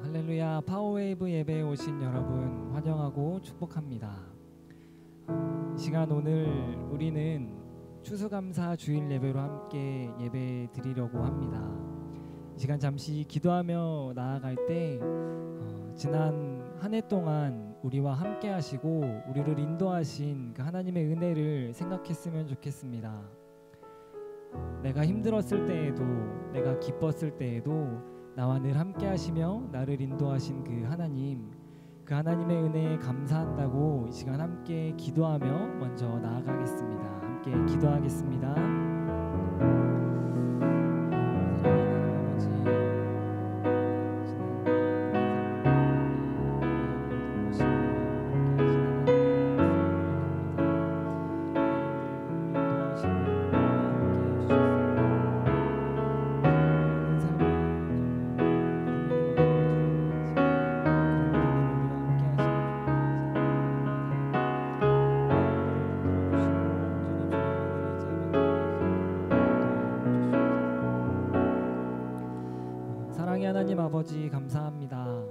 할렐루야. 파워웨이브 예배에 오신 여러분 환영하고 축복합니다. 이 시간 오늘 우리는 추수감사 주일 예배로 함께 예배 드리려고 합니다. 이 시간 잠시 기도하며 나아갈 때 지난 한 해 동안 우리와 함께 하시고 우리를 인도하신 그 하나님의 은혜를 생각했으면 좋겠습니다. 내가 힘들었을 때에도, 내가 기뻤을 때에도 나와 늘 함께 하시며 나를 인도하신 그 하나님의 은혜에 감사한다고 이 시간 함께 기도하며 먼저 나아가겠습니다. 함께 기도하겠습니다. 하나님 아버지 감사합니다.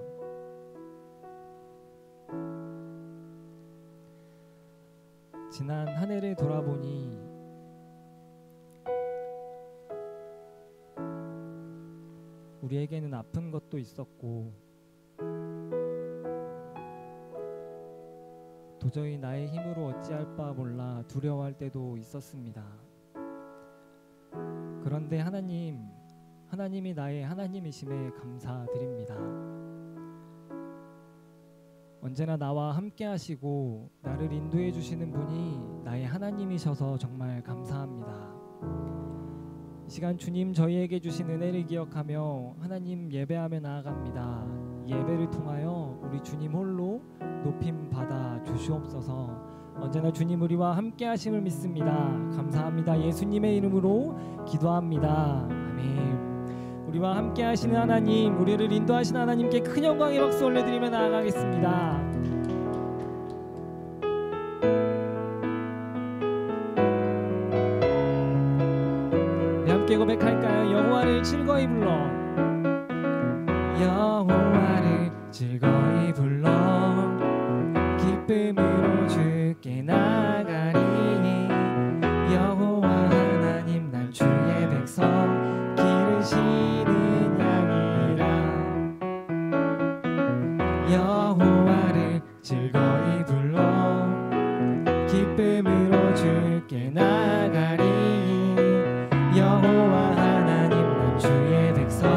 지난 한 해를 돌아보니 우리에게는 아픈 것도 있었고 도저히 나의 힘으로 어찌할 바 몰라 두려워할 때도 있었습니다. 그런데 하나님이 나의 하나님이심에 감사드립니다. 언제나 나와 함께 하시고 나를 인도해 주시는 분이 나의 하나님이셔서 정말 감사합니다. 이 시간 주님 저희에게 주신 은혜를 기억하며 하나님 예배하며 나아갑니다. 예배를 통하여 우리 주님 홀로 높임 받아 주시옵소서. 언제나 주님 우리와 함께 하심을 믿습니다. 감사합니다. 예수님의 이름으로 기도합니다. 아멘. 우리와 함께 하시는 하나님, 우리를 인도하시는 하나님께 큰 영광의 박수 올려드리며 나아가겠습니다. 우리 함께 고백할까요? 여호와를 즐거이 불러, 여호와를 즐거이 불러 기쁨으로 주께 나가리. 여호와 하나님 난 주의 백성 기르시는 양이라. 여호와를 즐거이 불러 기쁨으로 주께 나가리. 여호와 하나님 난 주의 백성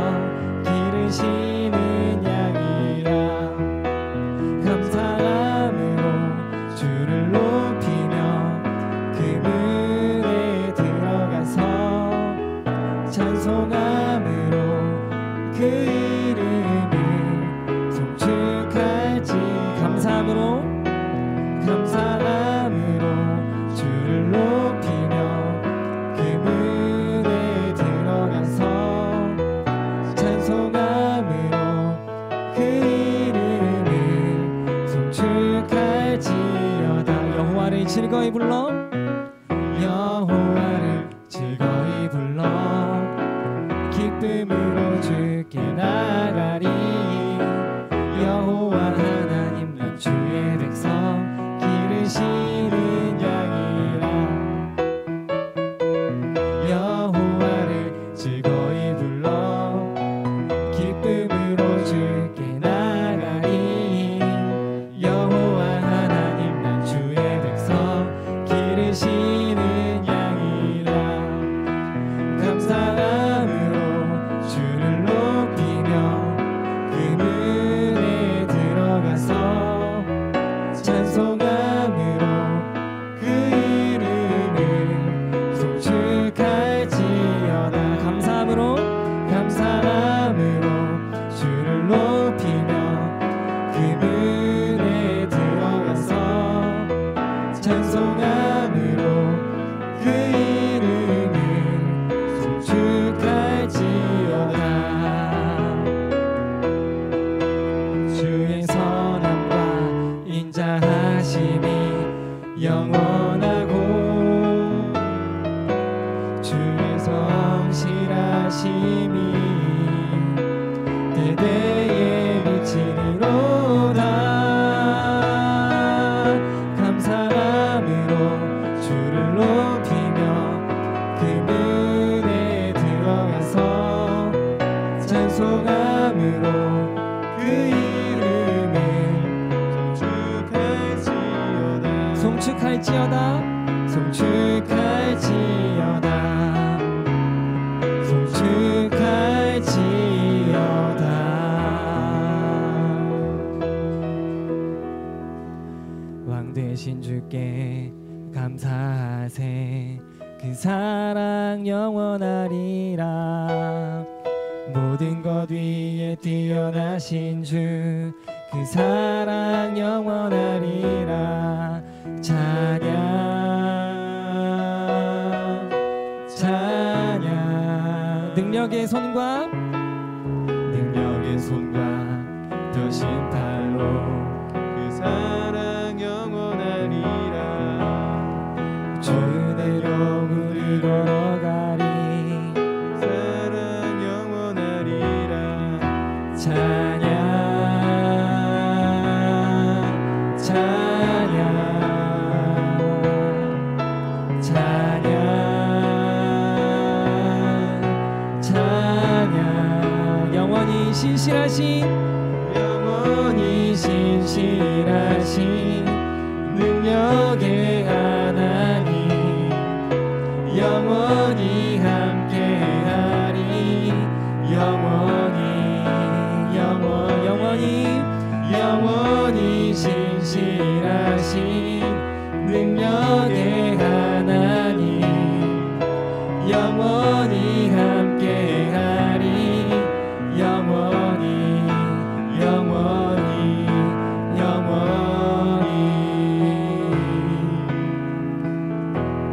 기르시는 양이라. 감사함으로 주를 높이며 그 문에 들어가서 찬송함으로 그 이름을 송축할지. 감사함으로 주를 높이며 그 문에 들어가서 찬송함으로 그 이름을 송축할지어다. 여호와를 즐거이 불러, 여호와를 즐거이 불러 기쁨으로 주께 나가리. 여호와 하나님 난 주의 백성 기르시는 양이라. 여호와를 즐거이 불러 기쁨으로 주께 나가리. 여호와 하나님 난 주의 백성 기르시는 양이라. 찬송함으로 그 이름을 송축할지어다. 주의 선함과 인자하심이 영원하고 주의 성실하심이 대대에 미치리로다. 감사함으로 주를 높이며 그 문에 들어가서 찬송함으로 그 이름을 송축할지어다. 송축할지어다. 송축할지어다. 왕 되신 주께 감사하세. 그 사랑 영원하리라. 모든 것 위에 뛰어나신 주 그 사랑 영원하리라. 찬양 찬양. 능력의 손과 더신 팔로 그 사랑 영원하리라. 주대로 우리 걸어가리. 사랑 영원하리라. 찬양 찬양 찬양 찬양. 영원히 신실하신 능력의 하나님 영원히 함께하리. 영원히 신실하신 능력의 하나님 영원히 함께하리. 영원히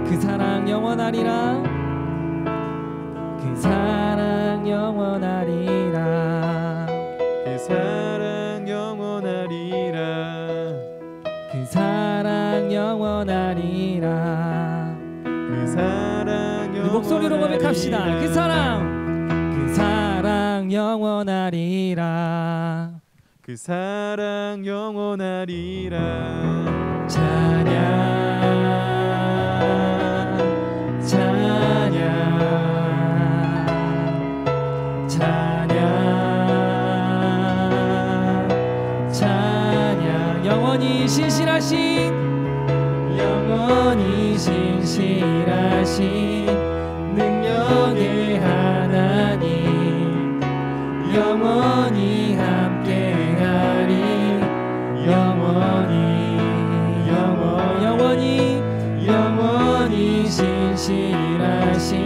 그 사랑 영원하리라. 그 사랑 영원하리라. 그 사랑 영원하리라. 그 사랑 영원하리라. 그 사랑 영원하리라. 우리 목소리로 고백합시다. 그 사랑 영원하리라. 그 사랑 영원하리라. 찬양 찬양 찬양 찬양. 영원히 신실하신 능력의 하나님 영원히 함께하리. 영원히 신실하신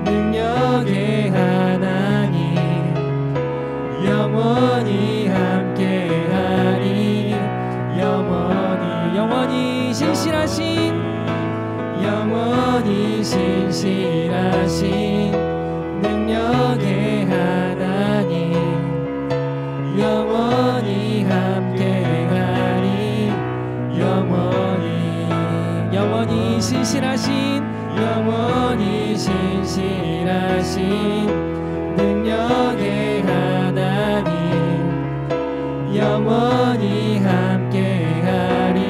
능력의 하나님 영원히 함께하리. 영원히 신실하신 능력의 하나님 영원히 함께하리. 영원히 신실하신 능력의 하나님 영원히 함께하리.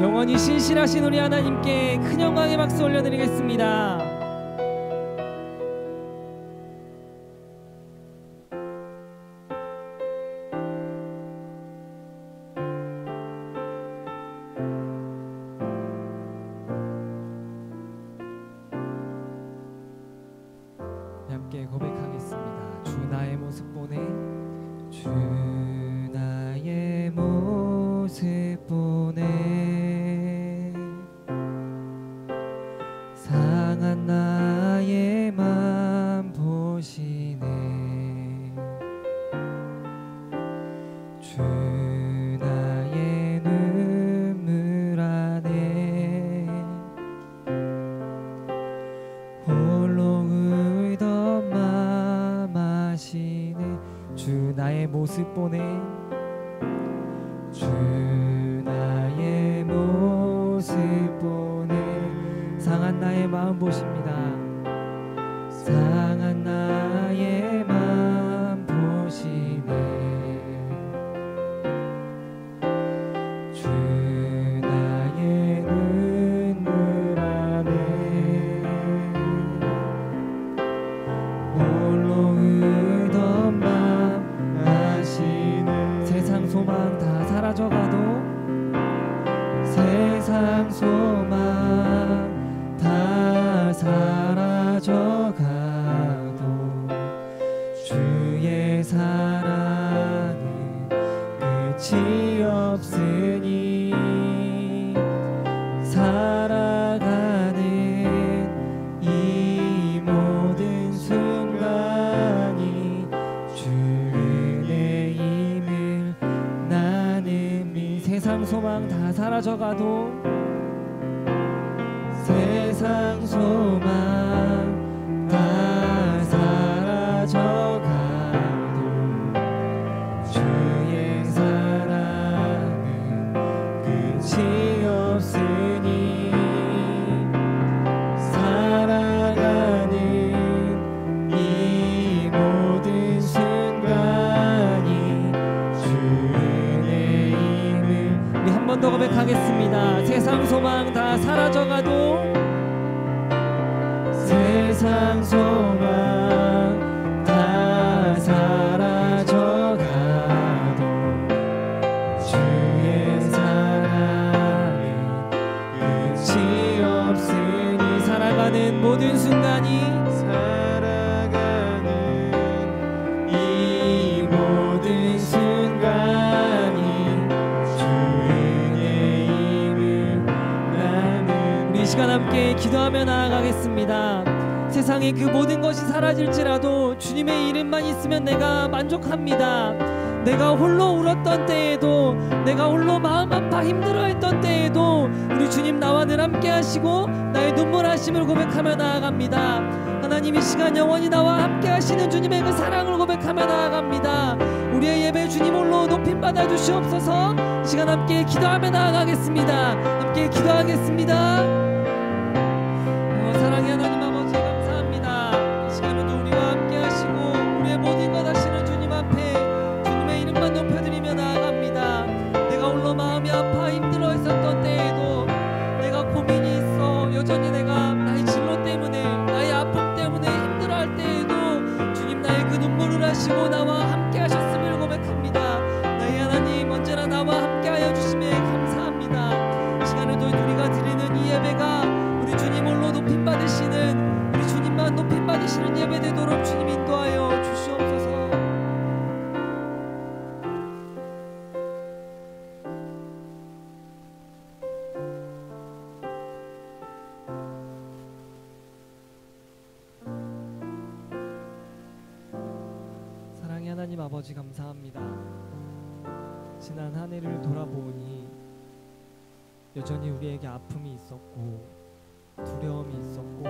영원히 신실하신 우리 하나님께 큰 영광의 박수 올려드리겠습니다. 함께 고백하겠습니다. 주 나의 모습 보네. 주 나의 모습 보네. 모습 보내 주 나의 모습 보내 상한 나의 마음 보십니다. 상한 나의 마음 보시네 주 나의 눈물 안에 홀로 의던 맘 아시네 세상 소망 다 사라져가도 세상 소망 다 사라져가도 주의 사랑은 끝이 없으니 살아가는 이 모든 순간이 주 은혜임을 나는 세상 소망 다 사라져가도 세상 소망 다 사라져가도 주의 사랑은 끝이 없으니 살아가는 이 모든 순간이 주 은혜임을 우리 한 번 더 고백하겠습니다. 세상 소망 다 사라져가도 세상 소망 다 사라져가도 주의 사랑은 끝이 없으니 살아가는 모든 순간이 살아가는 이 모든 순간이 주 은혜임을 나는 우리 이 시간 함께 기도하며 나아가겠습니다. 세상의 그 모든 것이 사라질지라도 주님의 이름만 있으면 내가 만족합니다. 내가 홀로 울었던 때에도 내가 홀로 마음 아파 힘들어했던 때에도 우리 주님 나와 늘 함께 하시고 나의 눈물 하심을 고백하며 나아갑니다. 하나님 이 시간 영원히 나와 함께 하시는 주님의 그 사랑을 고백하며 나아갑니다. 우리의 예배 주님 홀로 높임 받아 주시옵소서. 이 시간 함께 기도하며 나아가겠습니다. 함께 기도하겠습니다. 사랑의 하나님 아버지 감사합니다. 이 시간에도 우리와 함께 하시고 우리의 모든 것 하시는 주님 앞에 주님의 이름만 높여드리며 나아갑니다. 내가 홀로 마음이 아파 힘들어 했었던 때에도 내가 고민이 있어 여전히 내가 나의 진로 때문에 나의 아픔 때문에 힘들어할 때에도 주님 나의 그 눈물을 하시고 나와 함께 하셨음을 고백합니다. 나의 하나님 언제나 나와 함께 하여 주심에 감사합니다. 이 시간에도 우리가 드리는 이 예배가 우리 주님 홀로 높임 받으시는 우리 주님만 높임 받으시는 예배 되도록 주님 인도하여 주시옵소서. 사랑의 하나님 아버지 감사합니다. 지난 한 해를 돌아보니 여전히 우리에게 아픔이 있었고 두려움이 있었고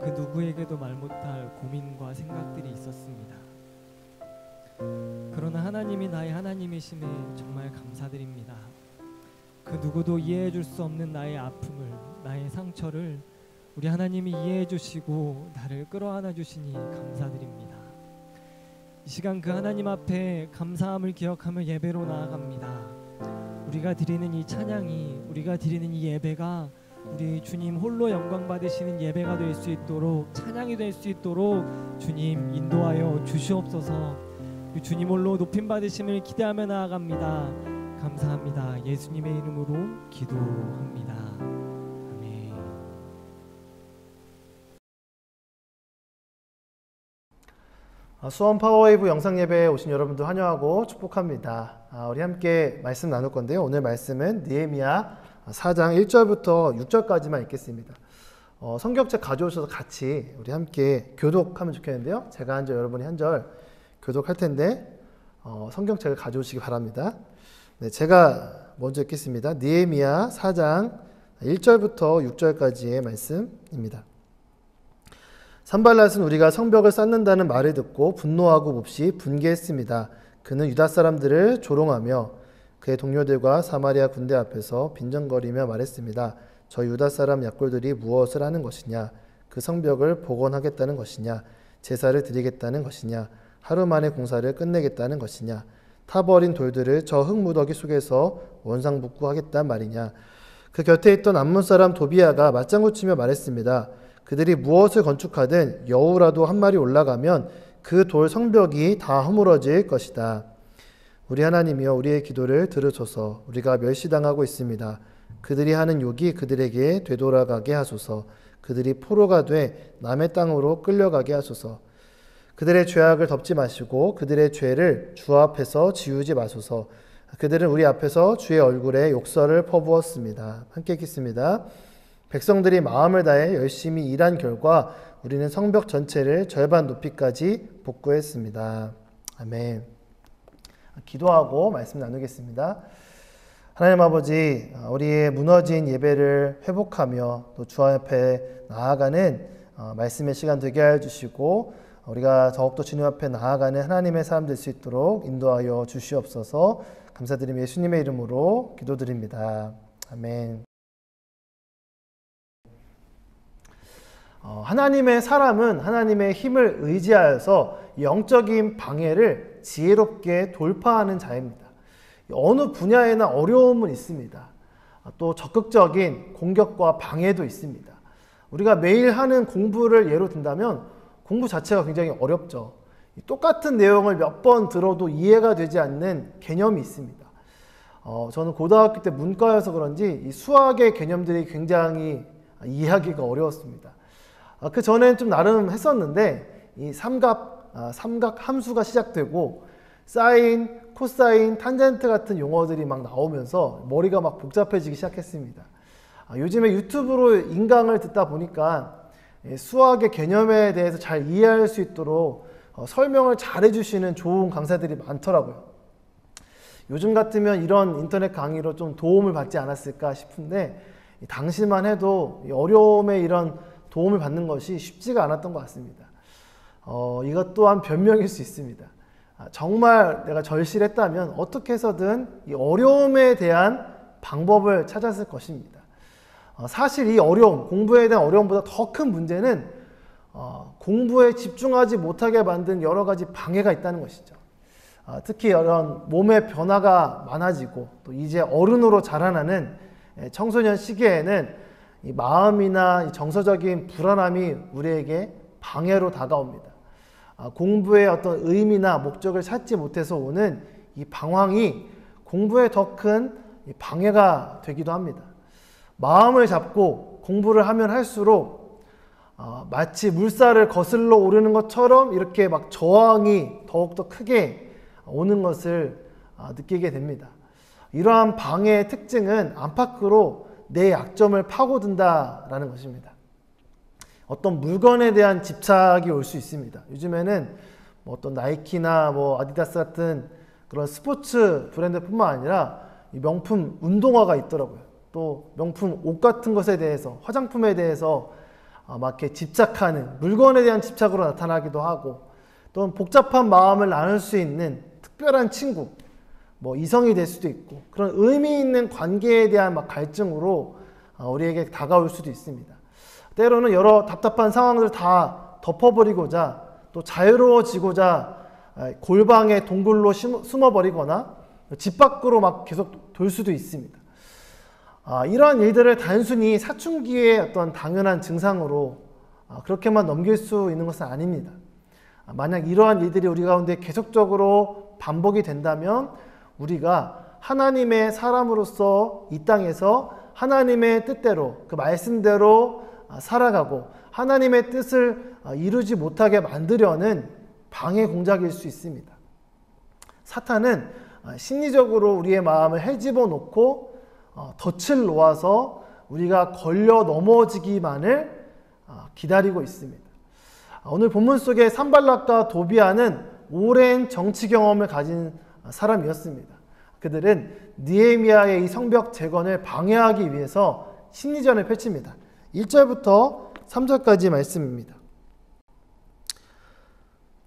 그 누구에게도 말 못할 고민과 생각들이 있었습니다. 그러나 하나님이 나의 하나님이심에 정말 감사드립니다. 그 누구도 이해해 줄 수 없는 나의 아픔을 나의 상처를 우리 하나님이 이해해 주시고 나를 끌어안아 주시니 감사드립니다. 이 시간 그 하나님 앞에 감사함을 기억하며 예배로 나아갑니다. 우리가 드리는 이 찬양이 우리가 드리는 이 예배가 우리 주님 홀로 영광 받으시는 예배가 될 수 있도록 찬양이 될 수 있도록 주님 인도하여 주시옵소서. 주님 홀로 높임 받으심을 기대하며 나아갑니다. 감사합니다. 예수님의 이름으로 기도합니다. 아멘. 수원 파워웨이브 영상예배에 오신 여러분들 환영하고 축복합니다. 우리 함께 말씀 나눌 건데요. 오늘 말씀은 느헤미야 4장 1절부터 6절까지만 읽겠습니다. 성경책 가져오셔서 같이 우리 함께 교독하면 좋겠는데요. 제가 한 절 여러분이 한 절 교독할 텐데 성경책을 가져오시기 바랍니다. 네, 제가 먼저 읽겠습니다. 느헤미야 4장 1절부터 6절까지의 말씀입니다. 산발랏은 우리가 성벽을 쌓는다는 말을 듣고 분노하고 몹시 분개했습니다. 그는 유다 사람들을 조롱하며 그의 동료들과 사마리아 군대 앞에서 빈정거리며 말했습니다. 저 유다 사람 약골들이 무엇을 하는 것이냐? 그 성벽을 복원하겠다는 것이냐? 제사를 드리겠다는 것이냐? 하루 만에 공사를 끝내겠다는 것이냐? 타버린 돌들을 저 흙무더기 속에서 원상복구하겠단 말이냐? 그 곁에 있던 암몬 사람 도비아가 맞장구치며 말했습니다. 그들이 무엇을 건축하든 여우라도 한 마리 올라가면 그 돌 성벽이 다 허물어질 것이다. 우리 하나님이여 우리의 기도를 들으소서. 우리가 멸시당하고 있습니다. 그들이 하는 욕이 그들에게 되돌아가게 하소서. 그들이 포로가 돼 남의 땅으로 끌려가게 하소서. 그들의 죄악을 덮지 마시고 그들의 죄를 주 앞에서 지우지 마소서. 그들은 우리 앞에서 주의 얼굴에 욕설을 퍼부었습니다. 함께 읽겠습니다. 백성들이 마음을 다해 열심히 일한 결과 우리는 성벽 전체를 절반 높이까지 복구했습니다. 아멘. 기도하고 말씀 나누겠습니다. 하나님 아버지, 우리의 무너진 예배를 회복하며 또 주 앞에 나아가는 말씀의 시간 되게 하여 주시고 우리가 더욱더 주님 앞에 나아가는 하나님의 사람 될 수 있도록 인도하여 주시옵소서. 감사드리며 예수님의 이름으로 기도드립니다. 아멘. 하나님의 사람은 하나님의 힘을 의지하여서 영적인 방해를 지혜롭게 돌파하는 자입니다. 어느 분야에나 어려움은 있습니다. 또 적극적인 공격과 방해도 있습니다. 우리가 매일 하는 공부를 예로 든다면 공부 자체가 굉장히 어렵죠. 똑같은 내용을 몇 번 들어도 이해가 되지 않는 개념이 있습니다. 저는 고등학교 때 문과여서 그런지 이 수학의 개념들이 굉장히 이해하기가 어려웠습니다. 그 전엔 좀 나름 했었는데 이 삼각 함수가 시작되고 사인, 코사인, 탄젠트 같은 용어들이 막 나오면서 머리가 막 복잡해지기 시작했습니다. 요즘에 유튜브로 인강을 듣다 보니까 수학의 개념에 대해서 잘 이해할 수 있도록 설명을 잘 해주시는 좋은 강사들이 많더라고요. 요즘 같으면 이런 인터넷 강의로 좀 도움을 받지 않았을까 싶은데 당시만 해도 어려움에 이런 도움을 받는 것이 쉽지가 않았던 것 같습니다. 이것 또한 변명일 수 있습니다. 정말 내가 절실했다면 어떻게 해서든 이 어려움에 대한 방법을 찾았을 것입니다. 사실 이 어려움, 공부에 대한 어려움보다 더 큰 문제는 공부에 집중하지 못하게 만든 여러 가지 방해가 있다는 것이죠. 특히 이런 몸의 변화가 많아지고 또 이제 어른으로 자라나는 청소년 시기에는 이 마음이나 이 정서적인 불안함이 우리에게 방해로 다가옵니다. 공부의 어떤 의미나 목적을 찾지 못해서 오는 이 방황이 공부에 더 큰 방해가 되기도 합니다. 마음을 잡고 공부를 하면 할수록 마치 물살을 거슬러 오르는 것처럼 이렇게 막 저항이 더욱더 크게 오는 것을 느끼게 됩니다. 이러한 방해의 특징은 안팎으로 내 약점을 파고든다라는 것입니다. 어떤 물건에 대한 집착이 올 수 있습니다. 요즘에는 뭐 어떤 나이키나 뭐 아디다스 같은 그런 스포츠 브랜드뿐만 아니라 이 명품 운동화가 있더라고요. 또 명품 옷 같은 것에 대해서, 화장품에 대해서 막 이렇게 집착하는, 물건에 대한 집착으로 나타나기도 하고, 또 복잡한 마음을 나눌 수 있는 특별한 친구, 뭐 이성이 될 수도 있고, 그런 의미 있는 관계에 대한 막 갈증으로 우리에게 다가올 수도 있습니다. 때로는 여러 답답한 상황들을 다 덮어버리고자, 또 자유로워지고자 골방에 동굴로 숨어버리거나 집 밖으로 막 계속 돌 수도 있습니다. 이러한 일들을 단순히 사춘기의 어떤 당연한 증상으로 그렇게만 넘길 수 있는 것은 아닙니다. 만약 이러한 일들이 우리 가운데 계속적으로 반복이 된다면 우리가 하나님의 사람으로서 이 땅에서 하나님의 뜻대로, 그 말씀대로 살아가고 하나님의 뜻을 이루지 못하게 만들려는 방해 공작일 수 있습니다. 사탄은 심리적으로 우리의 마음을 헤집어 놓고 덫을 놓아서 우리가 걸려 넘어지기만을 기다리고 있습니다. 오늘 본문 속의 산발락과 도비아는 오랜 정치 경험을 가진 사람이었습니다. 그들은 느헤미야의 이 성벽 재건을 방해하기 위해서 심리전을 펼칩니다. 1절부터 3절까지 말씀입니다.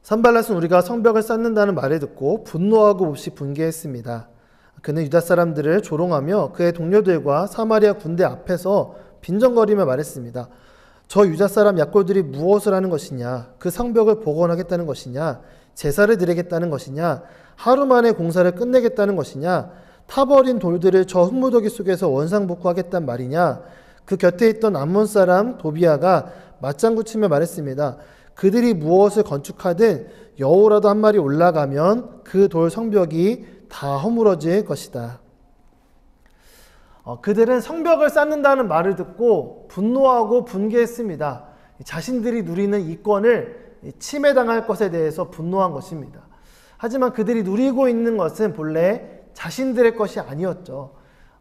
산발랏은 우리가 성벽을 쌓는다는 말을 듣고 분노하고 몹시 분개했습니다. 그는 유다 사람들을 조롱하며 그의 동료들과 사마리아 군대 앞에서 빈정거리며 말했습니다. 저 유다 사람 약골들이 무엇을 하는 것이냐? 그 성벽을 복원하겠다는 것이냐? 제사를 드리겠다는 것이냐? 하루 만에 공사를 끝내겠다는 것이냐? 타버린 돌들을 저 흙무더기 속에서 원상복구하겠단 말이냐? 그 곁에 있던 암몬 사람 도비아가 맞장구 치며 말했습니다. 그들이 무엇을 건축하든 여우라도 한 마리 올라가면 그 돌 성벽이 다 허물어질 것이다. 그들은 성벽을 쌓는다는 말을 듣고 분노하고 분개했습니다. 자신들이 누리는 이권을 침해당할 것에 대해서 분노한 것입니다. 하지만 그들이 누리고 있는 것은 본래 자신들의 것이 아니었죠.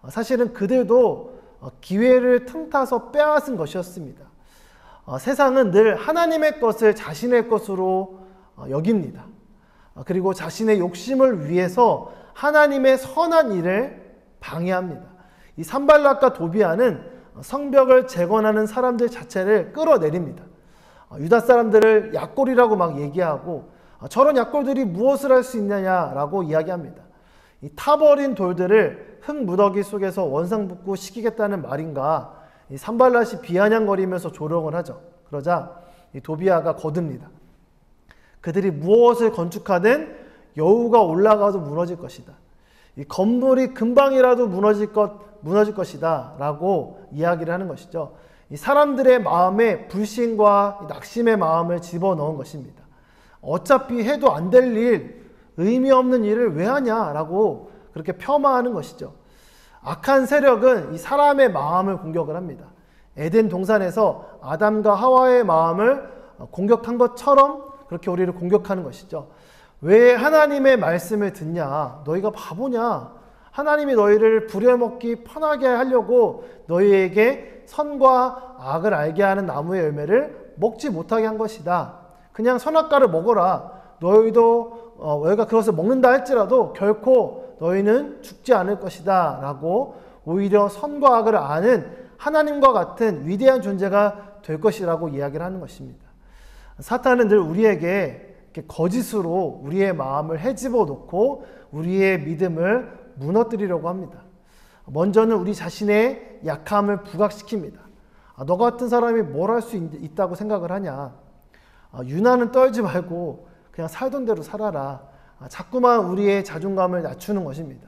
사실은 그들도 기회를 틈타서 빼앗은 것이었습니다. 세상은 늘 하나님의 것을 자신의 것으로 여깁니다. 그리고 자신의 욕심을 위해서 하나님의 선한 일을 방해합니다. 이 산발랏과 도비아는 성벽을 재건하는 사람들 자체를 끌어내립니다. 유다 사람들을 약골이라고 막 얘기하고 저런 약골들이 무엇을 할 수 있느냐라고 이야기합니다. 이 타버린 돌들을 흙무더기 속에서 원상복구 시키겠다는 말인가, 이 산발랏이 비아냥거리면서 조롱을 하죠. 그러자 이 도비아가 거듭니다. 그들이 무엇을 건축하든 여우가 올라가도 무너질 것이다. 이 건물이 금방이라도 무너질 것이다 라고 이야기를 하는 것이죠. 이 사람들의 마음에 불신과 낙심의 마음을 집어넣은 것입니다. 어차피 해도 안 될 일, 의미 없는 일을 왜 하냐라고 그렇게 폄하하는 것이죠. 악한 세력은 이 사람의 마음을 공격을 합니다. 에덴 동산에서 아담과 하와의 마음을 공격한 것처럼 그렇게 우리를 공격하는 것이죠. 왜 하나님의 말씀을 듣냐? 너희가 바보냐? 하나님이 너희를 부려먹기 편하게 하려고 너희에게 선과 악을 알게 하는 나무의 열매를 먹지 못하게 한 것이다. 그냥 선악과를 먹어라. 너희가 그것을 먹는다 할지라도 결코 너희는 죽지 않을 것이다 라고 오히려 선과 악을 아는 하나님과 같은 위대한 존재가 될 것이라고 이야기를 하는 것입니다. 사탄은 늘 우리에게 이렇게 거짓으로 우리의 마음을 헤집어 놓고 우리의 믿음을 무너뜨리려고 합니다. 먼저는 우리 자신의 약함을 부각시킵니다. 너 같은 사람이 뭘 할 수 있다고 생각을 하냐? 유난은 떨지 말고 그냥 살던 대로 살아라. 자꾸만 우리의 자존감을 낮추는 것입니다.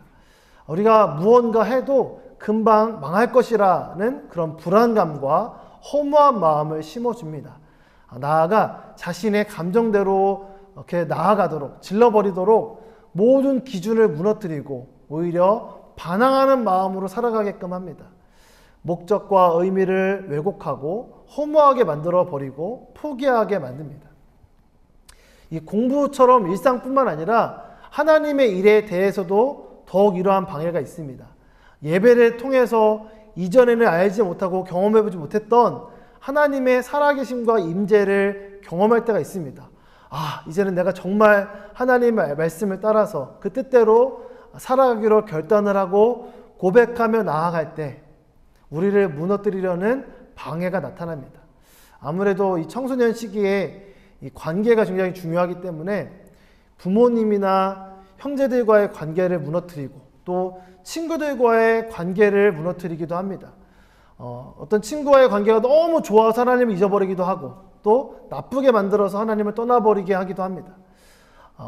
우리가 무언가 해도 금방 망할 것이라는 그런 불안감과 허무한 마음을 심어줍니다. 나아가 자신의 감정대로 이렇게 나아가도록, 질러버리도록 모든 기준을 무너뜨리고 오히려 반항하는 마음으로 살아가게끔 합니다. 목적과 의미를 왜곡하고 허무하게 만들어버리고 포기하게 만듭니다. 이 공부처럼 일상뿐만 아니라 하나님의 일에 대해서도 더욱 이러한 방해가 있습니다. 예배를 통해서 이전에는 알지 못하고 경험해보지 못했던 하나님의 살아계심과 임재를 경험할 때가 있습니다. 이제는 내가 정말 하나님의 말씀을 따라서 그 뜻대로 살아가기로 결단을 하고 고백하며 나아갈 때 우리를 무너뜨리려는 방해가 나타납니다. 아무래도 이 청소년 시기에 이 관계가 굉장히 중요하기 때문에 부모님이나 형제들과의 관계를 무너뜨리고 또 친구들과의 관계를 무너뜨리기도 합니다. 어떤 친구와의 관계가 너무 좋아서 하나님을 잊어버리기도 하고 또 나쁘게 만들어서 하나님을 떠나버리게 하기도 합니다.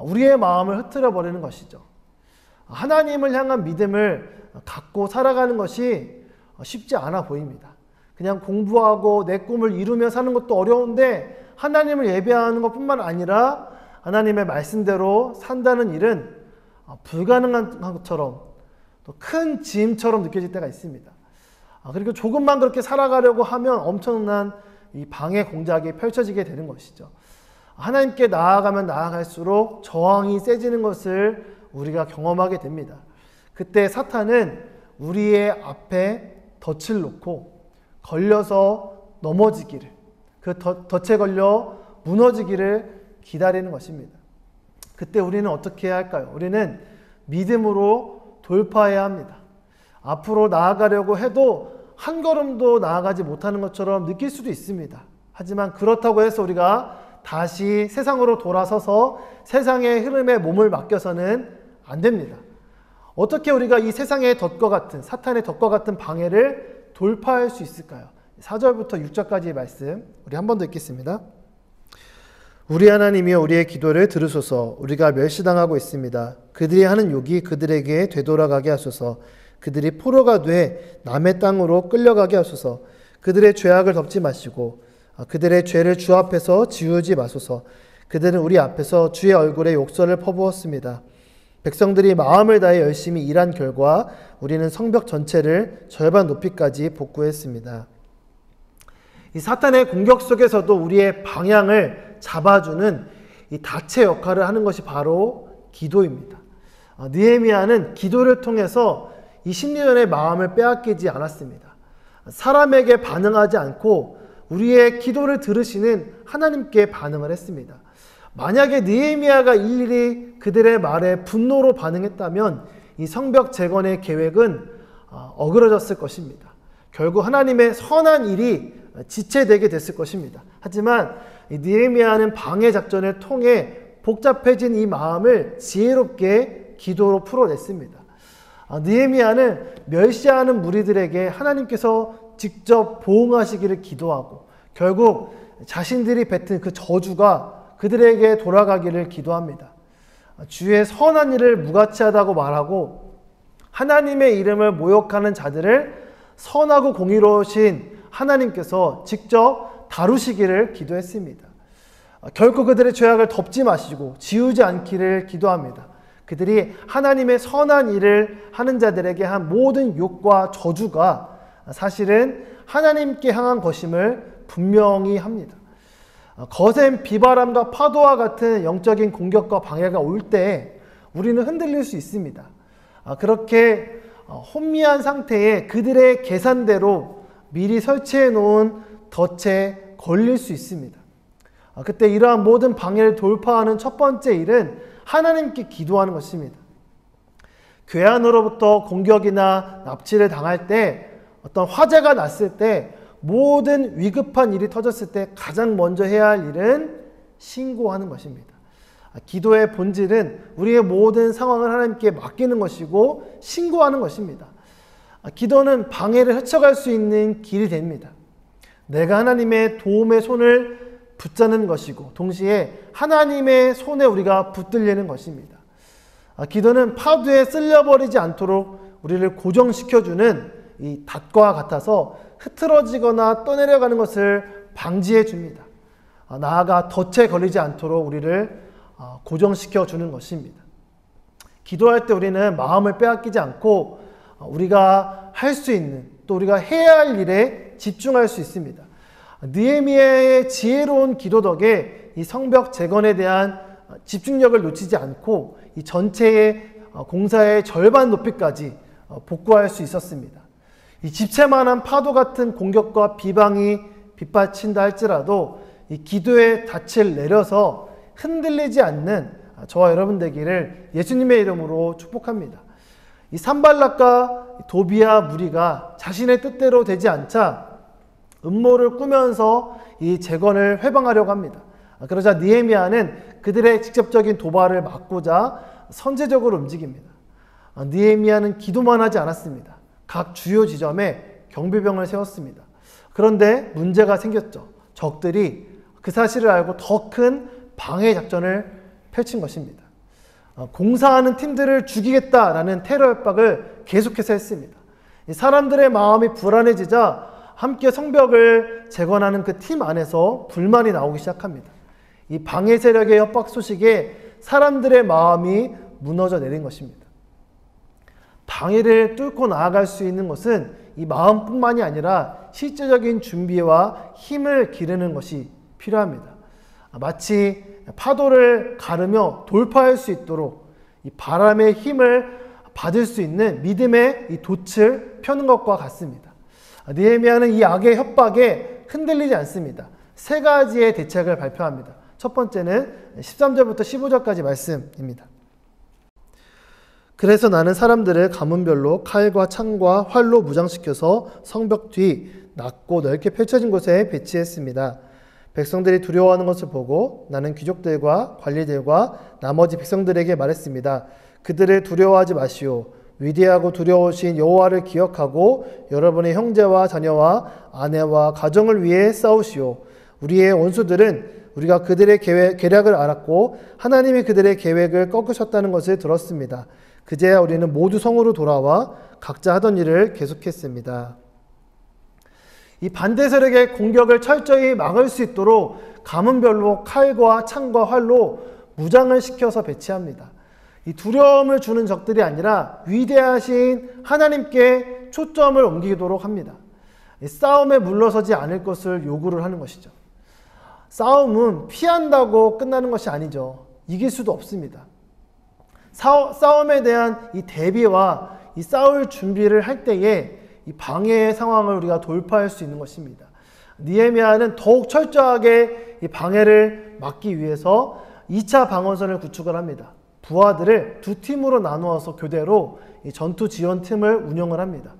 우리의 마음을 흐트려 버리는 것이죠. 하나님을 향한 믿음을 갖고 살아가는 것이 쉽지 않아 보입니다. 그냥 공부하고 내 꿈을 이루며 사는 것도 어려운데 하나님을 예배하는 것뿐만 아니라 하나님의 말씀대로 산다는 일은 불가능한 것처럼 또 큰 짐처럼 느껴질 때가 있습니다. 그리고 조금만 그렇게 살아가려고 하면 엄청난 이 방해 공작이 펼쳐지게 되는 것이죠. 하나님께 나아가면 나아갈수록 저항이 세지는 것을 우리가 경험하게 됩니다. 그때 사탄은 우리의 앞에 덫을 놓고 걸려서 넘어지기를, 그 덫에 걸려 무너지기를 기다리는 것입니다. 그때 우리는 어떻게 해야 할까요? 우리는 믿음으로 돌파해야 합니다. 앞으로 나아가려고 해도 한 걸음도 나아가지 못하는 것처럼 느낄 수도 있습니다. 하지만 그렇다고 해서 우리가 다시 세상으로 돌아서서 세상의 흐름에 몸을 맡겨서는 안 됩니다. 어떻게 우리가 이 세상의 덫과 같은, 사탄의 덫과 같은 방해를 돌파할 수 있을까요? 4절부터 6절까지의 말씀 우리 한 번 더 읽겠습니다. 우리 하나님이여 우리의 기도를 들으소서. 우리가 멸시당하고 있습니다. 그들이 하는 욕이 그들에게 되돌아가게 하소서. 그들이 포로가 돼 남의 땅으로 끌려가게 하소서. 그들의 죄악을 덮지 마시고 그들의 죄를 주 앞에서 지우지 마소서. 그들은 우리 앞에서 주의 얼굴에 욕설을 퍼부었습니다. 백성들이 마음을 다해 열심히 일한 결과 우리는 성벽 전체를 절반 높이까지 복구했습니다. 이 사탄의 공격 속에서도 우리의 방향을 잡아주는 이 닻의 역할을 하는 것이 바로 기도입니다. 느헤미야는 기도를 통해서 이 심리전의 마음을 빼앗기지 않았습니다. 사람에게 반응하지 않고 우리의 기도를 들으시는 하나님께 반응을 했습니다. 만약에 느헤미야가 일일이 그들의 말에 분노로 반응했다면 이 성벽 재건의 계획은 어그러졌을 것입니다. 결국 하나님의 선한 일이 지체되게 됐을 것입니다. 하지만 느헤미야는 방해 작전을 통해 복잡해진 이 마음을 지혜롭게 기도로 풀어냈습니다. 느헤미야는 멸시하는 무리들에게 하나님께서 직접 보응하시기를 기도하고 결국 자신들이 뱉은 그 저주가 그들에게 돌아가기를 기도합니다. 주의 선한 일을 무가치하다고 말하고 하나님의 이름을 모욕하는 자들을 선하고 공의로우신 하나님께서 직접 다루시기를 기도했습니다. 결코 그들의 죄악을 덮지 마시고 지우지 않기를 기도합니다. 그들이 하나님의 선한 일을 하는 자들에게 한 모든 욕과 저주가 사실은 하나님께 향한 것임을 분명히 합니다. 거센 비바람과 파도와 같은 영적인 공격과 방해가 올 때 우리는 흔들릴 수 있습니다. 그렇게 혼미한 상태에 그들의 계산대로 미리 설치해 놓은 덫에 걸릴 수 있습니다. 그때 이러한 모든 방해를 돌파하는 첫 번째 일은 하나님께 기도하는 것입니다. 괴한으로부터 공격이나 납치를 당할 때 어떤 화재가 났을 때 모든 위급한 일이 터졌을 때 가장 먼저 해야 할 일은 신고하는 것입니다. 기도의 본질은 우리의 모든 상황을 하나님께 맡기는 것이고 신고하는 것입니다. 기도는 방해를 헤쳐갈 수 있는 길이 됩니다. 내가 하나님의 도움의 손을 붙잡는 것이고 동시에 하나님의 손에 우리가 붙들리는 것입니다. 기도는 파도에 쓸려버리지 않도록 우리를 고정시켜주는 이 닷과 같아서 흐트러지거나 떠내려가는 것을 방지해 줍니다. 나아가 덫에 걸리지 않도록 우리를 고정시켜 주는 것입니다. 기도할 때 우리는 마음을 빼앗기지 않고 우리가 할 수 있는 또 우리가 해야 할 일에 집중할 수 있습니다. 느헤미야의 지혜로운 기도 덕에 이 성벽 재건에 대한 집중력을 놓치지 않고 이 전체의 공사의 절반 높이까지 복구할 수 있었습니다. 이 집채만한 파도 같은 공격과 비방이 빗받친다 할지라도 이 기도의 닻을 내려서 흔들리지 않는 저와 여러분 되기를 예수님의 이름으로 축복합니다. 이 산발락과 도비아 무리가 자신의 뜻대로 되지 않자 음모를 꾸면서 이 재건을 회방하려고 합니다. 그러자 느헤미야는 그들의 직접적인 도발을 막고자 선제적으로 움직입니다. 느헤미야는 기도만 하지 않았습니다. 각 주요 지점에 경비병을 세웠습니다. 그런데 문제가 생겼죠. 적들이 그 사실을 알고 더 큰 방해 작전을 펼친 것입니다. 공사하는 팀들을 죽이겠다라는 테러 협박을 계속해서 했습니다. 사람들의 마음이 불안해지자 함께 성벽을 재건하는 그 팀 안에서 불만이 나오기 시작합니다. 이 방해 세력의 협박 소식에 사람들의 마음이 무너져 내린 것입니다. 방해를 뚫고 나아갈 수 있는 것은 이 마음뿐만이 아니라 실제적인 준비와 힘을 기르는 것이 필요합니다. 마치 파도를 가르며 돌파할 수 있도록 이 바람의 힘을 받을 수 있는 믿음의 이 돛을 펴는 것과 같습니다. 느헤미야는 이 악의 협박에 흔들리지 않습니다. 세 가지의 대책을 발표합니다. 첫 번째는 13절부터 15절까지 말씀입니다. 그래서 나는 사람들을 가문별로 칼과 창과 활로 무장시켜서 성벽 뒤 낮고 넓게 펼쳐진 곳에 배치했습니다. 백성들이 두려워하는 것을 보고 나는 귀족들과 관리들과 나머지 백성들에게 말했습니다. 그들을 두려워하지 마시오. 위대하고 두려우신 여호와를 기억하고 여러분의 형제와 자녀와 아내와 가정을 위해 싸우시오. 우리의 원수들은 우리가 그들의 계략을 알았고 하나님이 그들의 계획을 꺾으셨다는 것을 들었습니다. 그제야 우리는 모두 성으로 돌아와 각자 하던 일을 계속했습니다. 이 반대 세력의 공격을 철저히 막을 수 있도록 가문별로 칼과 창과 활로 무장을 시켜서 배치합니다. 이 두려움을 주는 적들이 아니라 위대하신 하나님께 초점을 옮기도록 합니다. 이 싸움에 물러서지 않을 것을 요구를 하는 것이죠. 싸움은 피한다고 끝나는 것이 아니죠. 이길 수도 없습니다. 싸움에 대한 이 대비와 이 싸울 준비를 할 때에 이 방해의 상황을 우리가 돌파할 수 있는 것입니다. 느헤미야는 더욱 철저하게 이 방해를 막기 위해서 2차 방어선을 구축을 합니다. 부하들을 두 팀으로 나누어서 교대로 이 전투 지원 팀을 운영을 합니다.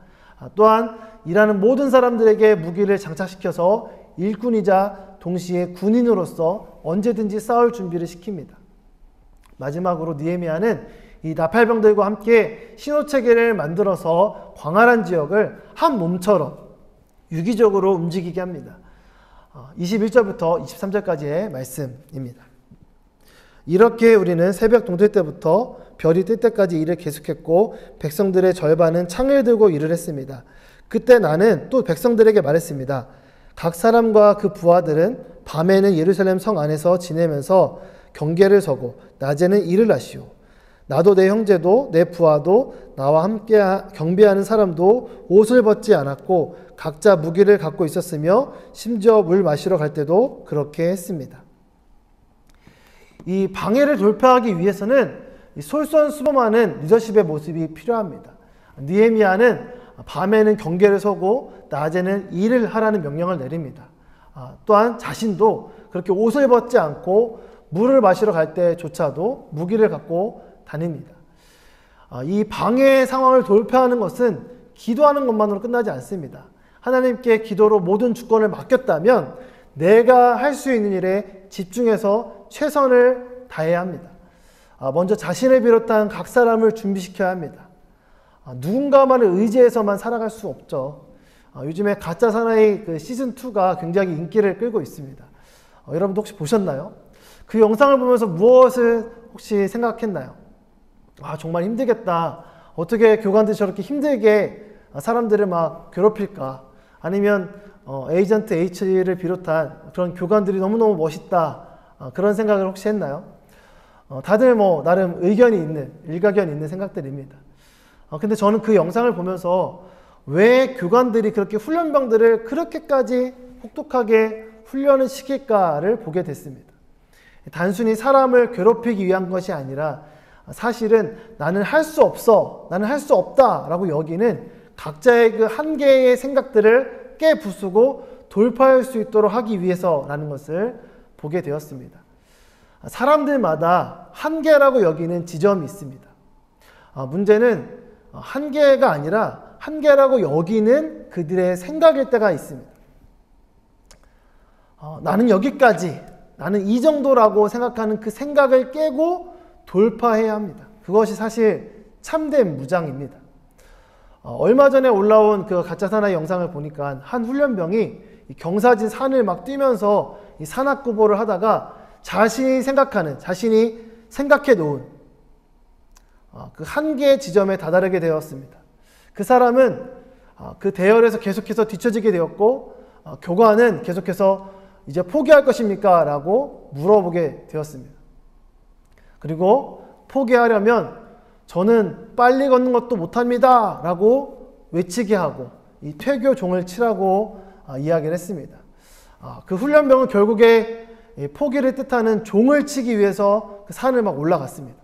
또한 일하는 모든 사람들에게 무기를 장착시켜서 일꾼이자 동시에 군인으로서 언제든지 싸울 준비를 시킵니다. 마지막으로 느헤미야는 이 나팔병들과 함께 신호체계를 만들어서 광활한 지역을 한 몸처럼 유기적으로 움직이게 합니다. 21절부터 23절까지의 말씀입니다. 이렇게 우리는 새벽 동틀 때부터 별이 뜰 때까지 일을 계속했고 백성들의 절반은 창을 들고 일을 했습니다. 그때 나는 또 백성들에게 말했습니다. 각 사람과 그 부하들은 밤에는 예루살렘 성 안에서 지내면서 경계를 서고 낮에는 일을 하시오. 나도 내 형제도 내 부하도 나와 함께 경배하는 사람도 옷을 벗지 않았고 각자 무기를 갖고 있었으며 심지어 물 마시러 갈 때도 그렇게 했습니다. 이 방해를 돌파하기 위해서는 솔선수범하는 리더십의 모습이 필요합니다. 느헤미야는 밤에는 경계를 서고 낮에는 일을 하라는 명령을 내립니다. 또한 자신도 그렇게 옷을 벗지 않고 물을 마시러 갈 때조차도 무기를 갖고 다닙니다. 이 방해 상황을 돌파하는 것은 기도하는 것만으로 끝나지 않습니다. 하나님께 기도로 모든 주권을 맡겼다면 내가 할 수 있는 일에 집중해서 최선을 다해야 합니다. 먼저 자신을 비롯한 각 사람을 준비시켜야 합니다. 누군가만을 의지해서만 살아갈 수 없죠. 요즘에 가짜 사나이 시즌2가 굉장히 인기를 끌고 있습니다. 여러분도 혹시 보셨나요? 그 영상을 보면서 무엇을 혹시 생각했나요? 정말 힘들겠다. 어떻게 교관들이 저렇게 힘들게 사람들을 막 괴롭힐까? 아니면 에이전트 H를 비롯한 그런 교관들이 너무너무 멋있다. 그런 생각을 혹시 했나요? 다들 나름 의견이 있는, 일가견이 있는 생각들입니다. 근데 저는 그 영상을 보면서 왜 교관들이 그렇게 훈련병들을 그렇게까지 혹독하게 훈련을 시킬까를 보게 됐습니다. 단순히 사람을 괴롭히기 위한 것이 아니라 사실은 나는 할 수 없어, 나는 할 수 없다 라고 여기는 각자의 그 한계의 생각들을 깨부수고 돌파할 수 있도록 하기 위해서라는 것을 보게 되었습니다. 사람들마다 한계라고 여기는 지점이 있습니다. 문제는 한계가 아니라 한계라고 여기는 그들의 생각일 때가 있습니다. 나는 여기까지, 나는 이 정도라고 생각하는 그 생각을 깨고 돌파해야 합니다. 그것이 사실 참된 무장입니다. 얼마 전에 올라온 그 가짜 사나이 영상을 보니까 한 훈련병이 경사진 산을 막 뛰면서 이 산악구보를 하다가 자신이 생각해 놓은 그 한계의 지점에 다다르게 되었습니다. 그 사람은 그 대열에서 계속해서 뒤처지게 되었고 교관은 계속해서 이제 포기할 것입니까? 라고 물어보게 되었습니다. 그리고 포기하려면 저는 빨리 걷는 것도 못합니다 라고 외치게 하고 이 퇴교 종을 치라고 이야기를 했습니다. 그 훈련병은 결국에 포기를 뜻하는 종을 치기 위해서 그 산을 막 올라갔습니다.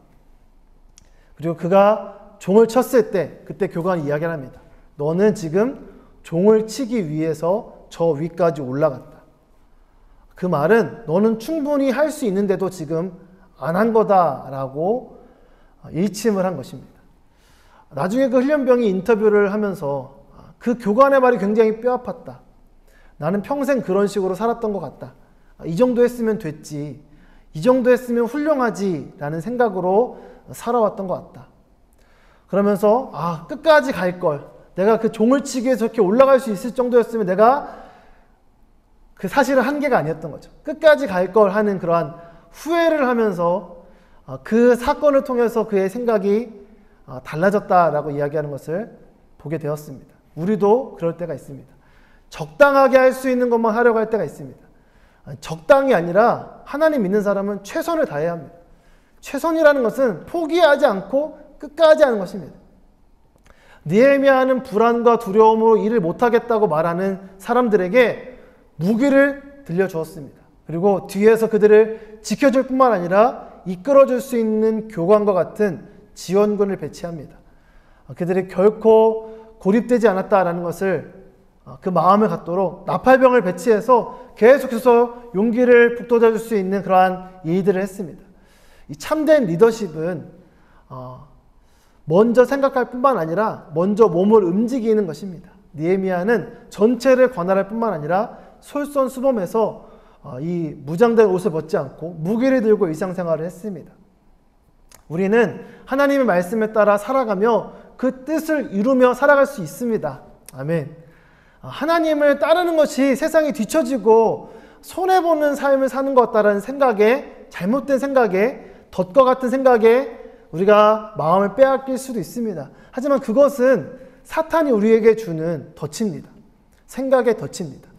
그리고 그가 종을 쳤을 때 그때 교관이 이야기를 합니다. 너는 지금 종을 치기 위해서 저 위까지 올라갔다. 그 말은 너는 충분히 할 수 있는데도 지금 안 한 거다라고 일침을 한 것입니다. 나중에 그 훈련병이 인터뷰를 하면서 그 교관의 말이 굉장히 뼈아팠다. 나는 평생 그런 식으로 살았던 것 같다. 이 정도 했으면 됐지, 이 정도 했으면 훌륭하지 라는 생각으로 살아왔던 것 같다. 그러면서 끝까지 갈 걸, 내가 그 종을 치기 위해서 저렇게 올라갈 수 있을 정도였으면 내가 그 사실은 한계가 아니었던 거죠. 끝까지 갈 걸 하는 그러한 후회를 하면서 그 사건을 통해서 그의 생각이 달라졌다라고 이야기하는 것을 보게 되었습니다. 우리도 그럴 때가 있습니다. 적당하게 할 수 있는 것만 하려고 할 때가 있습니다. 적당히 아니라 하나님 믿는 사람은 최선을 다해야 합니다. 최선이라는 것은 포기하지 않고 끝까지 하는 것입니다. 느헤미야는 불안과 두려움으로 일을 못하겠다고 말하는 사람들에게 무기를 들려주었습니다. 그리고 뒤에서 그들을 지켜줄 뿐만 아니라 이끌어줄 수 있는 교관과 같은 지원군을 배치합니다. 그들이 결코 고립되지 않았다라는 것을, 그 마음을 갖도록 나팔병을 배치해서 계속해서 용기를 북돋아줄 수 있는 그러한 일들을 했습니다. 이 참된 리더십은 먼저 생각할 뿐만 아니라 먼저 몸을 움직이는 것입니다. 느헤미야는 전체를 관할할 뿐만 아니라 솔선수범해서 이 무장된 옷을 벗지 않고 무기를 들고 일상생활을 했습니다. 우리는 하나님의 말씀에 따라 살아가며 그 뜻을 이루며 살아갈 수 있습니다. 아멘. 하나님을 따르는 것이 세상이 뒤처지고 손해보는 삶을 사는 것 같다라는 생각에, 잘못된 생각에, 덫과 같은 생각에 우리가 마음을 빼앗길 수도 있습니다. 하지만 그것은 사탄이 우리에게 주는 덫입니다. 생각의 덫입니다.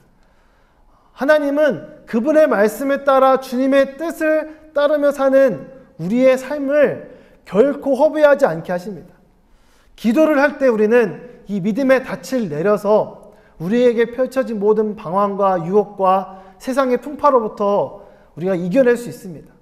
하나님은 그분의 말씀에 따라 주님의 뜻을 따르며 사는 우리의 삶을 결코 허비하지 않게 하십니다. 기도를 할 때 우리는 이 믿음의 닻을 내려서 우리에게 펼쳐진 모든 방황과 유혹과 세상의 풍파로부터 우리가 이겨낼 수 있습니다.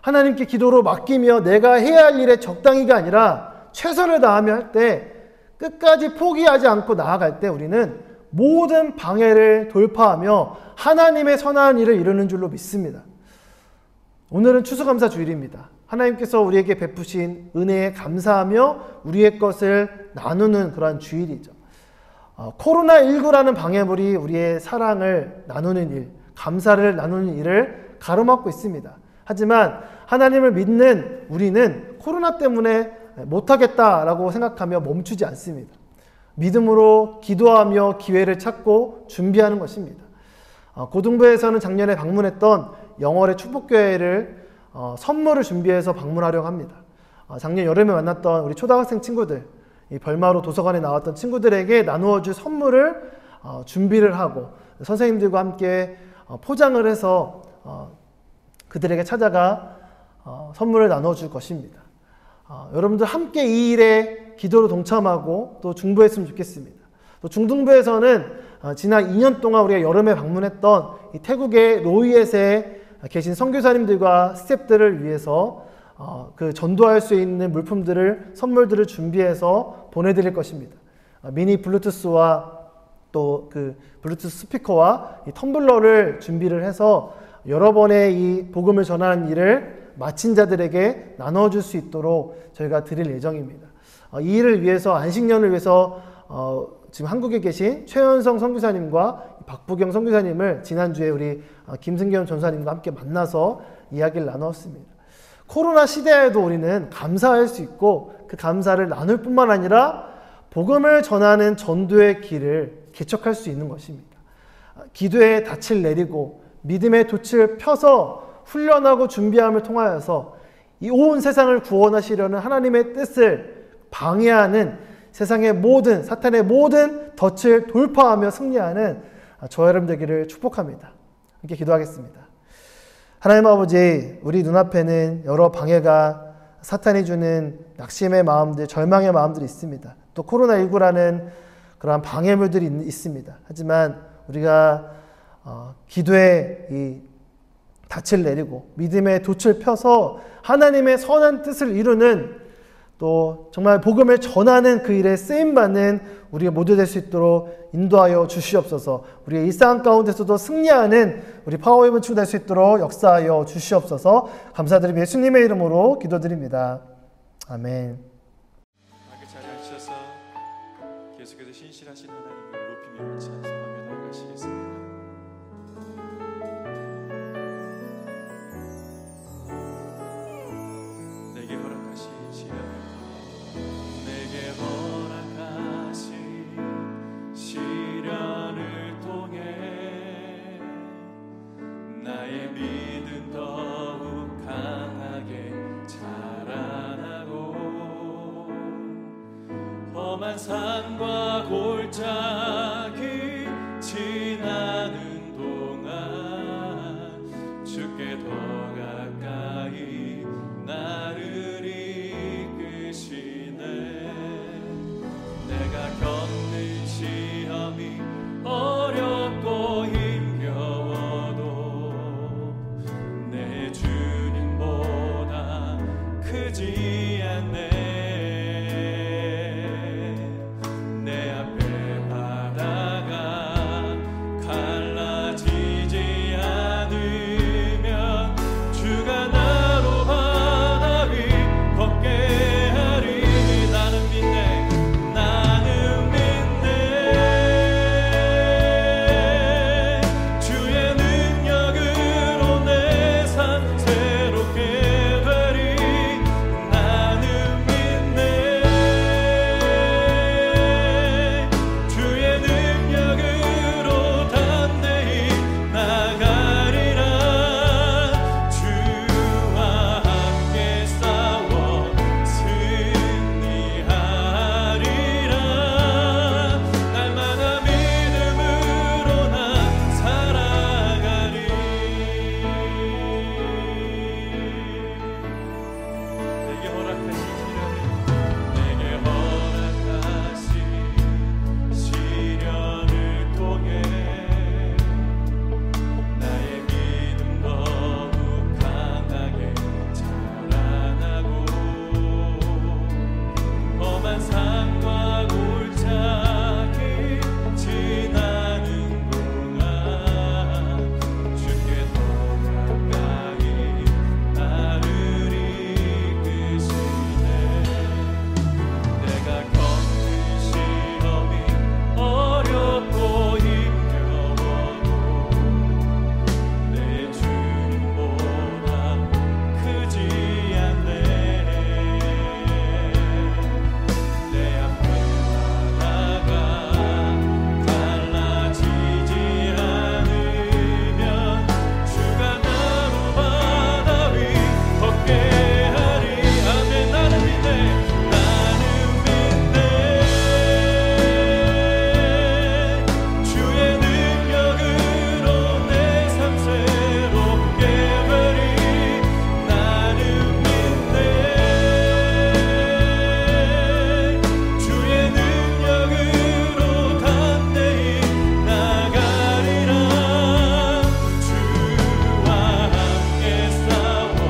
하나님께 기도로 맡기며 내가 해야 할 일에 적당히가 아니라 최선을 다하며 할 때, 끝까지 포기하지 않고 나아갈 때 우리는 모든 방해를 돌파하며 하나님의 선한 일을 이루는 줄로 믿습니다. 오늘은 추수감사 주일입니다. 하나님께서 우리에게 베푸신 은혜에 감사하며 우리의 것을 나누는 그러한 주일이죠. 코로나19라는 방해물이 우리의 사랑을 나누는 일, 감사를 나누는 일을 가로막고 있습니다. 하지만 하나님을 믿는 우리는 코로나 때문에 못하겠다라고 생각하며 멈추지 않습니다. 믿음으로 기도하며 기회를 찾고 준비하는 것입니다. 고등부에서는 작년에 방문했던 영월의 축복교회를 선물을 준비해서 방문하려고 합니다. 작년 여름에 만났던 우리 초등학생 친구들, 이 벌마로 도서관에 나왔던 친구들에게 나누어줄 선물을 준비를 하고 선생님들과 함께 포장을 해서 그들에게 찾아가 선물을 나눠줄 것입니다. 여러분들 함께 이 일에 기도로 동참하고 또 중보했으면 좋겠습니다. 또 중등부에서는 지난 2년 동안 우리가 여름에 방문했던 이 태국의 로이엣에 계신 선교사님들과 스태프들을 위해서 그 전도할 수 있는 물품들을, 선물들을 준비해서 보내드릴 것입니다. 미니 블루투스와 또 그 블루투스 스피커와 이 텀블러를 준비를 해서 여러 번의 이 복음을 전하는 일을 마친 자들에게 나눠줄 수 있도록 저희가 드릴 예정입니다. 이 일을 위해서, 안식년을 위해서 지금 한국에 계신 최현성 선교사님과 박부경 선교사님을 지난주에 우리 김승겸 전사님과 함께 만나서 이야기를 나눴습니다. 코로나 시대에도 우리는 감사할 수 있고 그 감사를 나눌 뿐만 아니라 복음을 전하는 전도의 길을 개척할 수 있는 것입니다. 기도의 닻을 내리고 믿음의 돛을 펴서 훈련하고 준비함을 통하여서 이 온 세상을 구원하시려는 하나님의 뜻을 방해하는 세상의 모든, 사탄의 모든 덫을 돌파하며 승리하는 저와 여러분 되기를 축복합니다. 함께 기도하겠습니다. 하나님 아버지, 우리 눈앞에는 여러 방해가, 사탄이 주는 낙심의 마음들, 절망의 마음들이 있습니다. 또 코로나19라는 그러한 방해물들이 있습니다. 하지만 우리가 기도의 이 닻을 내리고 믿음의 돛을 펴서 하나님의 선한 뜻을 이루는, 또 정말 복음을 전하는 그 일에 쓰임받는 우리가 모두 될 수 있도록 인도하여 주시옵소서. 우리의 일상 가운데서도 승리하는 우리 파워웨이브 친구 될 수 있도록 역사하여 주시옵소서. 감사드리며 예수님의 이름으로 기도드립니다. 아멘. 함께 자리에 앉으셔서 계속해서 신실하신 하나님을 높이며 찬송하며 나아가시겠습니다. 나의 믿음 더욱 강하게 자라나고 험한 산과 골짜기 지나는 동안 주께 더 가까이 나를 이끄시네. 내가 겪는 시험이 어렵고 힘겨워도 내 주님보다 크지 않네. 내 앞에 바다가 갈라지지 않으면 주가 나로 바다 위 걷게 하리. 나는 믿네, 나는 믿네. 주의 능력으로 내 삶 새롭게 되리. 나는 믿네. 주의 능력으로 담대히 나가리라. 주와 함께 싸워 승리하리라. 날마다 믿음으로 난 살아가리. 내게 허락하신 시련을 통해 나의 믿음 더욱 강하게 자라나고 험한 산과 골짜기 지나는 동안 주께 더 가까이 나를 이끄시네. 내가 겪는 시험이 어렵고 힘겨워도 내 주님보다 크지 않네. 내 앞에 바다가 갈라지지 않으면 주가 나로 바다 위 걷게 하리. 아멘. 나는 믿네, 나는 믿네. 주의 능력으로 내 삶 새롭게 되리. 나는 믿네. 주의 능력으로 담대히 나가리라. 주와 함께 싸워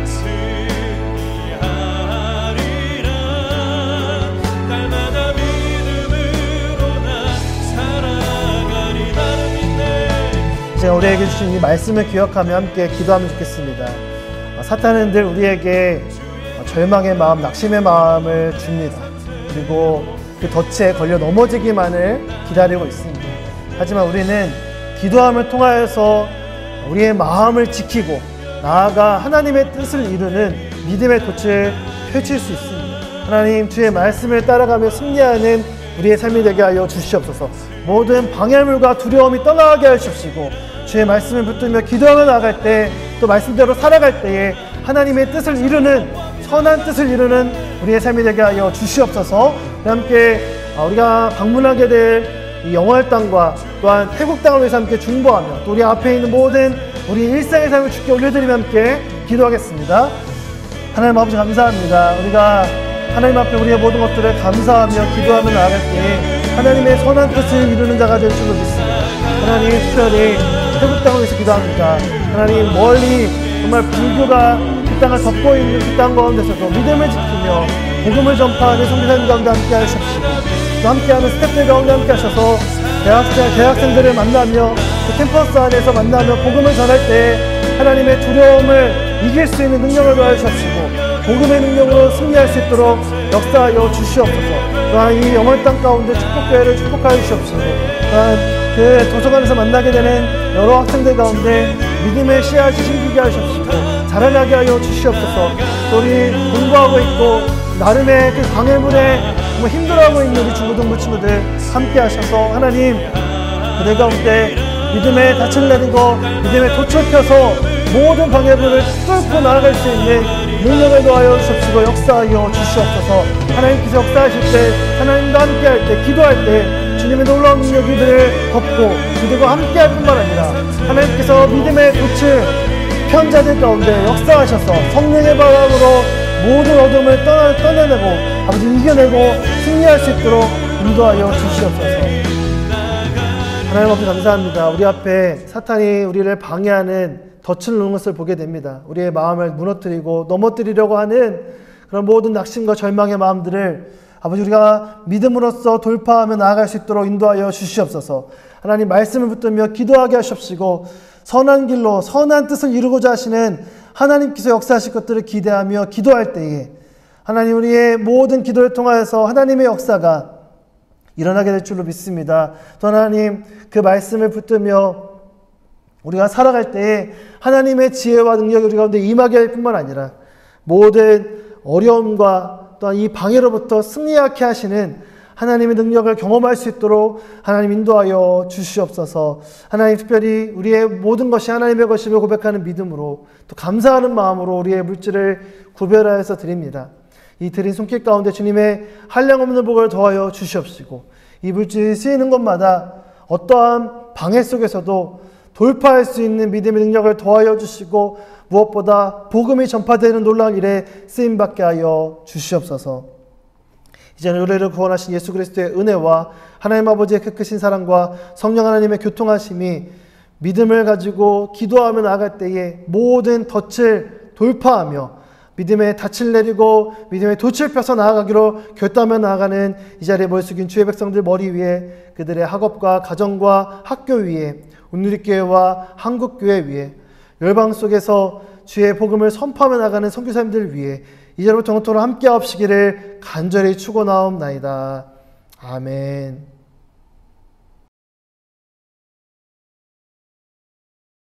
승리하리라. 날마다 믿음으로 난 살아가리. 나는 믿네. 제가 우리에게 주신 이 말씀을 기억하며 함께 기도하면 좋겠습니다. 사탄은 늘 우리에게 절망의 마음, 낙심의 마음을 줍니다. 그리고 그 덫에 걸려 넘어지기만을 기다리고 있습니다. 하지만 우리는 기도함을 통하여서 우리의 마음을 지키고 나아가 하나님의 뜻을 이루는 믿음의 돛을 펼칠 수 있습니다. 하나님, 주의 말씀을 따라가며 승리하는 우리의 삶이 되게 하여 주시옵소서. 모든 방해물과 두려움이 떠나게 하시옵시고 주의 말씀을 붙들며 기도하며 나아갈 때, 또 말씀대로 살아갈 때에 하나님의 뜻을 이루는, 선한 뜻을 이루는 우리의 삶이 되게 하여 주시옵소서. 함께 우리가 방문하게 될 이 영화의 땅과 또한 태국 땅을 위해서 함께 중보하며 또 우리 앞에 있는 모든 우리 일상의 삶을 주께 올려드리며 함께 기도하겠습니다. 하나님 아버지, 감사합니다. 우리가 하나님 앞에 우리의 모든 것들을 감사하며 기도하며 나아갈 때 하나님의 선한 뜻을 이루는 자가 될 줄로 믿습니다. 하나님, 특별히 태국 땅을 위해서 기도합니다. 하나님, 멀리 정말 불교가 그 땅을 덮고 있는 그 땅 가운데서도 믿음을 지키며 복음을 전파하는 선교사님 가운데 함께 하시옵시고, 또 함께하는 스태프들 가운데 함께 하셔서 대학생들을 만나며 그 캠퍼스 안에서 만나며 복음을 전할 때 하나님의 두려움을 이길 수 있는 능력을 더하시옵시고 복음의 능력으로 승리할 수 있도록 역사하여 주시옵소서. 또한 이 영원 땅 가운데 축복교회를 축복하여 주시옵시고, 또한 그 도서관에서 만나게 되는 여러 학생들 가운데 믿음의 씨앗이 심기게 하시옵시고 자라나게 하여 주시옵소서. 또 우리 공부하고 있고 나름의 그 방해물에 정말 힘들어하고 있는 우리 중고등부 친구들 함께 하셔서 하나님, 그들 가운데 믿음의 닻을 내리고 믿음의 돛을 펴서 모든 방해물을 뚫고 나아갈 수 있는 능력을 더하여 주십시고 역사하여 주시옵소서. 하나님께서 역사하실 때, 하나님과 함께할 때, 기도할 때 주님의 놀라운 능력이 그들을 덮고 그들과 함께할 뿐만 아니라 하나님께서 믿음의 돛을 편 자들 가운데 역사하셔서 성령의 바람으로 모든 어둠을 떠내내고 아버지 이겨내고 승리할 수 있도록 인도하여 주시옵소서. 하나님 아버지 감사합니다. 우리 앞에 사탄이 우리를 방해하는 덫을 놓은 것을 보게 됩니다. 우리의 마음을 무너뜨리고 넘어뜨리려고 하는 그런 모든 낙심과 절망의 마음들을 아버지 우리가 믿음으로써 돌파하며 나아갈 수 있도록 인도하여 주시옵소서. 하나님 말씀을 붙들며 기도하게 하시옵시고 선한 길로 선한 뜻을 이루고자 하시는 하나님께서 역사하실 것들을 기대하며 기도할 때에 하나님 우리의 모든 기도를 통하여서 하나님의 역사가 일어나게 될 줄로 믿습니다. 또 하나님 그 말씀을 붙들며 우리가 살아갈 때에 하나님의 지혜와 능력이 우리 가운데 임하게 할 뿐만 아니라 모든 어려움과 또한 이 방해로부터 승리하게 하시는 하나님의 능력을 경험할 수 있도록 하나님 인도하여 주시옵소서. 하나님 특별히 우리의 모든 것이 하나님의 것임을 고백하는 믿음으로 또 감사하는 마음으로 우리의 물질을 구별하여서 드립니다. 이 드린 손길 가운데 주님의 한량없는 복을 더하여 주시옵시고 이 물질이 쓰이는 것마다 어떠한 방해 속에서도 돌파할 수 있는 믿음의 능력을 더하여 주시고 무엇보다 복음이 전파되는 놀라운 일에 쓰임받게 하여 주시옵소서. 이제는 우리를 구원하신 예수 그리스도의 은혜와 하나님 아버지의 그 크신 사랑과 성령 하나님의 교통하심이 믿음을 가지고 기도하며 나아갈 때에 모든 덫을 돌파하며 믿음의 닻을 내리고 믿음의 돛을 펴서 나아가기로 결단하며 나아가는 이 자리에 모여 숙인 주의 백성들 머리 위에 그들의 학업과 가정과 학교 위에 온누리교회와 한국교회 위에 열방 속에서 주의 복음을 선포하며 나가는 선교사님들 위해 이제로부터 영원토록 함께 하옵시기를 간절히 축원하옵나이다. 아멘.